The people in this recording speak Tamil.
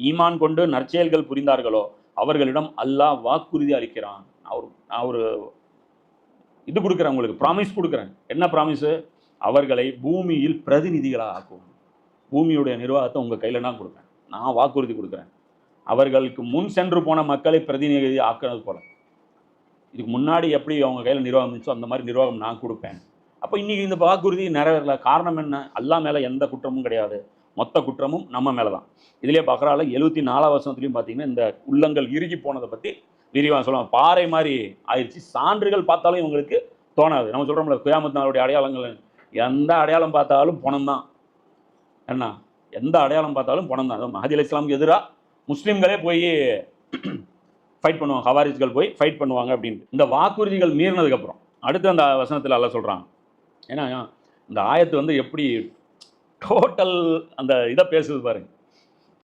ஈமான் கொண்டு நற்செயல்கள் புரிந்தார்களோ அவர்களிடம் அல்லாஹ் வாக்குறுதி அளிக்கிறான். நான் ஒரு இது கொடுக்குறேன், உங்களுக்கு ப்ராமிஸ் கொடுக்குறேன். என்ன ப்ராமிஸு? அவர்களை பூமியில் பிரதிநிதிகளாக ஆக்குவோம். பூமியுடைய நிர்வாகத்தை உங்கள் கையில் நான் கொடுப்பேன். நான் வாக்குறுதி கொடுக்குறேன். அவர்களுக்கு முன் சென்று போன மக்களை பிரதிநிதி ஆக்குறது போல, இதுக்கு முன்னாடி எப்படி அவங்க கையில் நிர்வாகம் இருந்துச்சோ அந்த மாதிரி நிர்வாகம் நான் கொடுப்பேன். அப்போ இன்றைக்கி இந்த வாக்குறுதி நிறைவேறல. காரணம் என்ன? அல்லாஹ் மேலே எந்த குற்றமும் கிடையாது, மொத்த குற்றமும் நம்ம மேலே தான். இதிலே பக்ரால 74 வசனத்துலையும் பார்த்தீங்கன்னா இந்த உள்ளங்கள் இறுகி போனதை பற்றி விரிவாக சொல்லுவாங்க. பாறை மாதிரி ஆயிடுச்சு. சான்றுகள் பார்த்தாலும் இவங்களுக்கு தோணாது. நம்ம சொல்கிறோம்ல, கியாமத் நாளுடைய அடையாளங்கள், எந்த அடையாளம் பார்த்தாலும் பணம் தான். என்ன, எந்த அடையாளம் பார்த்தாலும் பணம் தான். மஹதி அலைஹிஸ்ஸலாமுக்கு எதிராக முஸ்லீம்களே போய் ஃபைட் பண்ணுவாங்க, ஹவாரிஜ்கள் போய் ஃபைட் பண்ணுவாங்க அப்படின்ட்டு. இந்த வாக்குறுதிகள் மீறினதுக்கப்புறம் அடுத்து அந்த வசனத்தில் அல்லாஹ் சொல்கிறாங்க. ஏன்னா இந்த ஆயத்து எப்படி டோட்டல் அந்த இதை பேசுது பாருங்க.